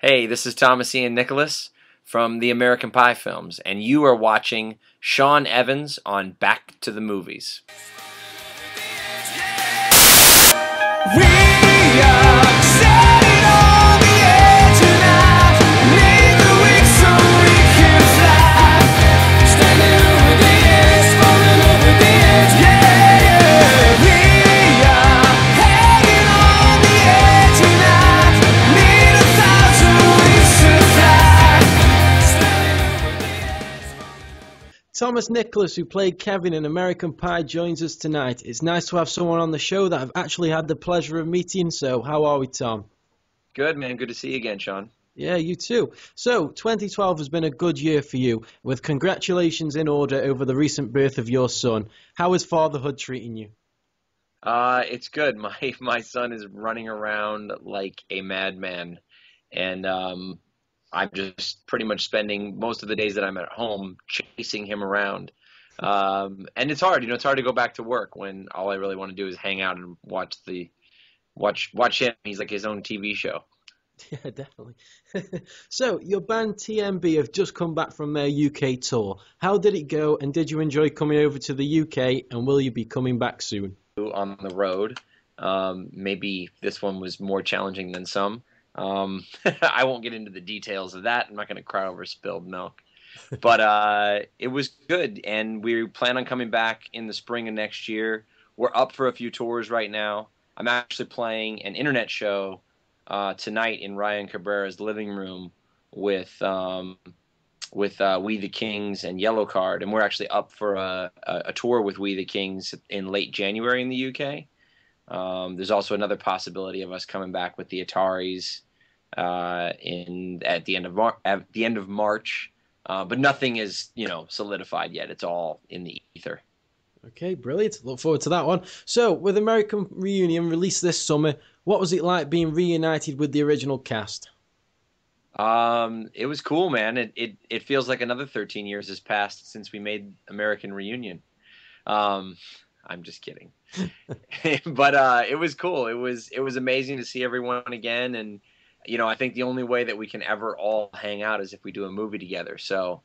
Hey, this is Thomas Ian Nicholas from the American Pie films, and you are watching Sean Evans on Back to the Movies. We are standing on the edge tonight. Make the week so we can fly. Standing over the edge, falling over the edge. Yeah, yeah. We are hanging on the edge tonight. Need 1,000 wings to fly. Standing over the edge. Thomas Nicholas, who played Kevin in American Pie, joins us tonight. It's nice to have someone on the show that I've actually had the pleasure of meeting. So, how are we, Tom? Good, man. Good to see you again, Sean. Yeah, you too. So, 2012 has been a good year for you, with congratulations in order over the recent birth of your son. How is fatherhood treating you? It's good. My son is running around like a madman, and I'm just pretty much spending most of the days that I'm at home chasing him around. And it's hard, it's hard to go back to work when all I really want to do is hang out and watch him. He's like his own TV show. Yeah, definitely. So, your band TMB have just come back from their UK tour. How did it go, and did you enjoy coming over to the UK, and will you be coming back soon? On the road. Maybe this one was more challenging than some. I won't get into the details of that. I'm not going to cry over spilled milk. But it was good, and we plan on coming back in the spring of next year. We're up for a few tours right now. I'm actually playing an internet show tonight in Ryan Cabrera's living room with We the Kings and Yellow Card, and we're actually up for a tour with We the Kings in late January in the UK. There's also another possibility of us coming back with the Ataris at the end of March, but nothing is solidified yet. It's all in the ether. Okay, brilliant. Look forward to that one. So, with American Reunion released this summer, what was it like being reunited with the original cast? It was cool, man. It feels like another 13 years has passed since we made American Reunion. I'm just kidding. But it was cool. It was amazing to see everyone again, and I think the only way that we can ever all hang out is if we do a movie together. So,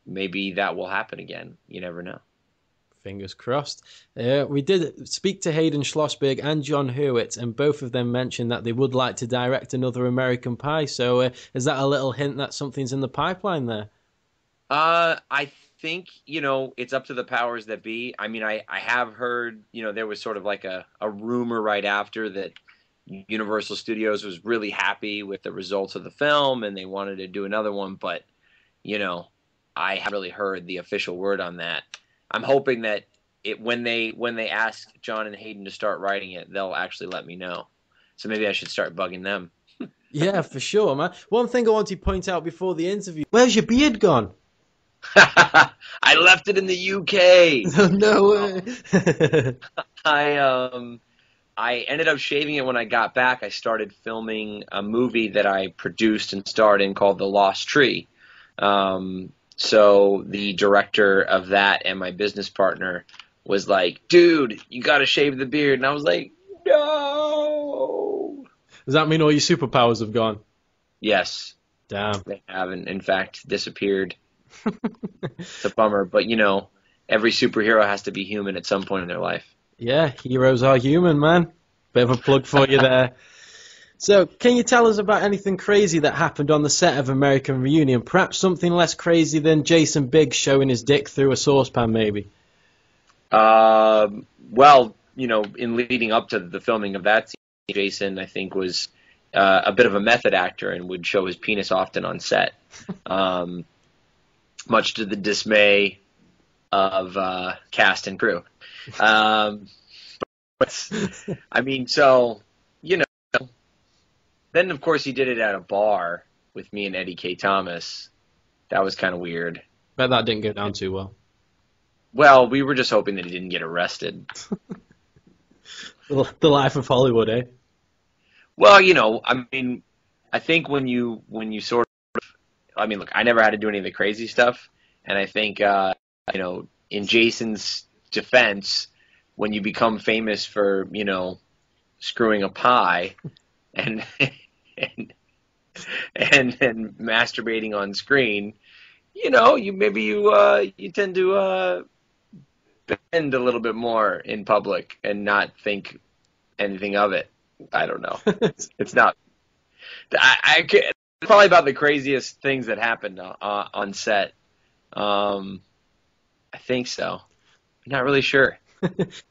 maybe that will happen again. You never know. Fingers crossed. We did speak to Hayden Schlossberg and John Hurwitz, and both of them mentioned that they would like to direct another American Pie. So is that a little hint that something's in the pipeline there? I think, it's up to the powers that be. I mean, I have heard, there was sort of like a rumor right after that Universal Studios was really happy with the results of the film and they wanted to do another one, but, I haven't really heard the official word on that. I'm hoping that when they ask John and Hayden to start writing it, they'll actually let me know. So maybe I should start bugging them. Yeah, for sure, man. One thing I wanted to point out before the interview: where's your beard gone? I left it in the UK. No way. I ended up shaving it when I got back. I started filming a movie that I produced and starred in called The Lost Tree. So the director of that and my business partner was like, dude, you got to shave the beard. And I was like, no. Does that mean all your superpowers have gone? Yes. Damn. They haven't, in fact, disappeared. It's a bummer. But, every superhero has to be human at some point in their life. Yeah, heroes are human, man. Bit of a plug for you there. So, can you tell us about anything crazy that happened on the set of American Reunion? Perhaps something less crazy than Jason Biggs showing his dick through a saucepan, maybe? Well, in leading up to the filming of that scene, Jason, I think, was a bit of a method actor and would show his penis often on set, much to the dismay of cast and crew. But, I mean, so, then, of course, he did it at a bar with me and Eddie K. Thomas. That was kind of weird. Bet that didn't go down too well. Well, we were just hoping that he didn't get arrested. The life of Hollywood, eh? Well, I mean, I think when you sort of, I mean, look, I never had to do any of the crazy stuff, and I think, in Jason's defense, when you become famous for, screwing a pie, and and and masturbating on screen, you tend to bend a little bit more in public and not think anything of it. I don't know. It's not. It's probably about the craziest things that happened on set. I think so. I'm not really sure.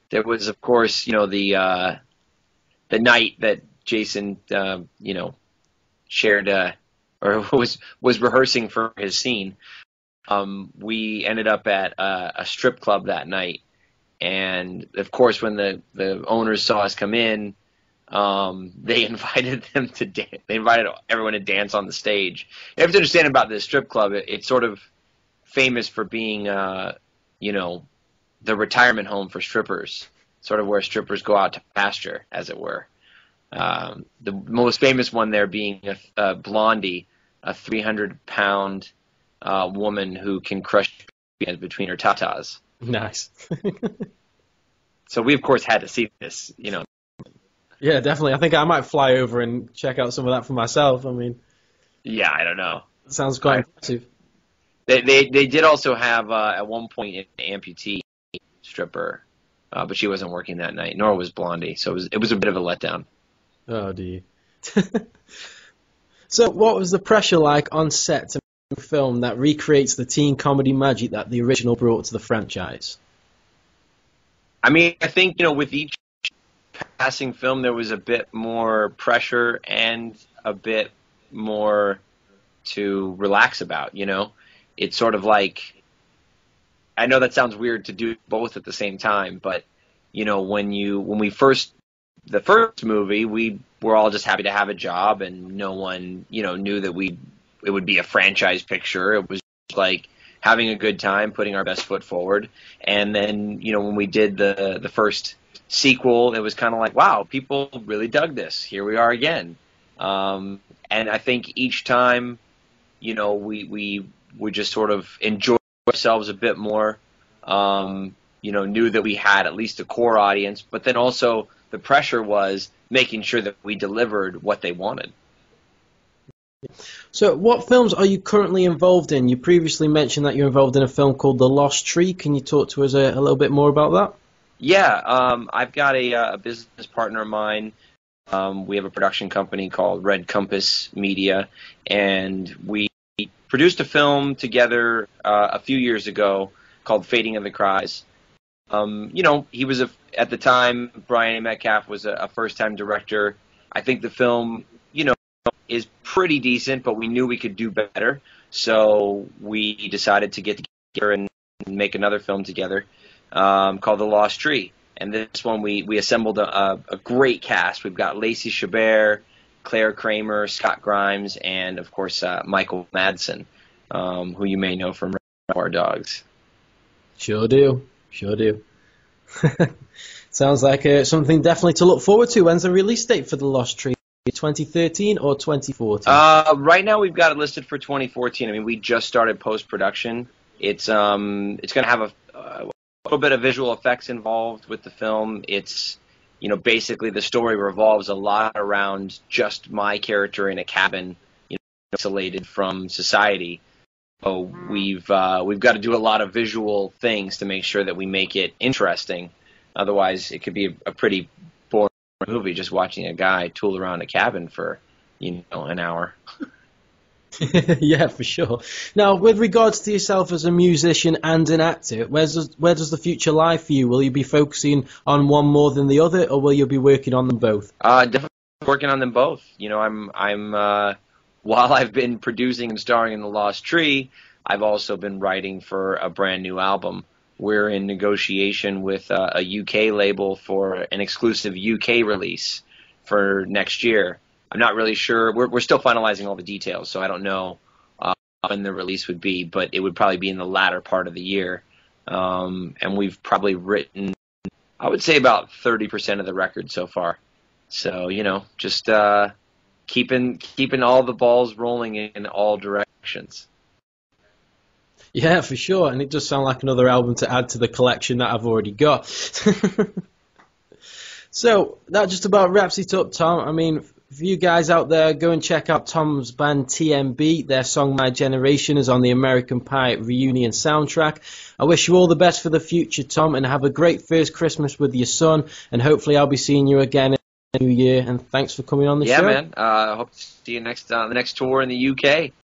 There was, of course, the night that Jason, shared or was rehearsing for his scene. We ended up at a strip club that night, and of course, when the owners saw us come in, they invited them to they invited everyone to dance on the stage. You have to understand about this strip club; it's sort of famous for being, the retirement home for strippers, sort of where strippers go out to pasture, as it were. The most famous one there being a Blondie, a 300-pound woman who can crush between her tatas. Nice. So we, of course, had to see this, Yeah, definitely. I think I might fly over and check out some of that for myself. I mean, Yeah, I don't know. sounds quite impressive. They did also have, at one point, an amputee stripper, but she wasn't working that night, nor was Blondie, so it was a bit of a letdown. Oh, dear. So, what was the pressure like on set to make a film that recreates the teen comedy magic that the original brought to the franchise? I mean, I think, with each passing film, there was a bit more pressure and a bit more to relax about, It's sort of like, I know that sounds weird to do both at the same time, but, the first movie, we were all just happy to have a job, and no one, knew that it would be a franchise picture. It was like having a good time, putting our best foot forward. And then, when we did the first sequel, it was kind of like, wow, people really dug this. Here we are again. And I think each time, we would just sort of enjoy ourselves a bit more, knew that we had at least a core audience, but then also the pressure was making sure that we delivered what they wanted. So, what films are you currently involved in? You previously mentioned that you're involved in a film called The Lost Tree. Can you talk to us a little bit more about that? Yeah, I've got a business partner of mine. We have a production company called Red Compass Media, and we produced a film together a few years ago called Fading of the Cries. He was at the time, Brian Metcalf was a first-time director. I think the film, is pretty decent, but we knew we could do better. So we decided to get together and make another film together called The Lost Tree. And this one, we assembled a great cast. We've got Lacey Chabert, Claire Kramer, Scott Grimes, and, of course, Michael Madsen, who you may know from Reservoir Dogs. Sure do. Sounds like something definitely to look forward to. When's the release date for The Lost Tree? 2013 or 2014? Right now we've got it listed for 2014. I mean, we just started post-production. It's going to have a little bit of visual effects involved with the film. It's, basically the story revolves a lot around just my character in a cabin, isolated from society. So we've got to do a lot of visual things to make sure that we make it interesting. Otherwise, it could be a pretty boring movie just watching a guy tool around a cabin for, an hour. Yeah, for sure. Now, with regards to yourself as a musician and an actor, where does the future lie for you? Will you be focusing on one more than the other, or will you be working on them both? Definitely working on them both. While I've been producing and starring in The Lost Tree, I've also been writing for a brand new album. We're in negotiation with a UK label for an exclusive UK release for next year. I'm not really sure. We're still finalizing all the details, so I don't know when the release would be, but it would probably be in the latter part of the year. And we've probably written, I would say, about 30% of the record so far. So, just keeping all the balls rolling in all directions. Yeah, for sure. And it does sound like another album to add to the collection that I've already got. So that just about wraps it up, Tom. I mean, For you guys out there, go and check out Tom's band TMB. Their song My Generation is on the American Pie reunion soundtrack. I wish you all the best for the future, Tom, and have a great first Christmas with your son, and hopefully I'll be seeing you again in the new year, and thanks for coming on the show. Yeah, man. I hope to see you the next tour in the UK.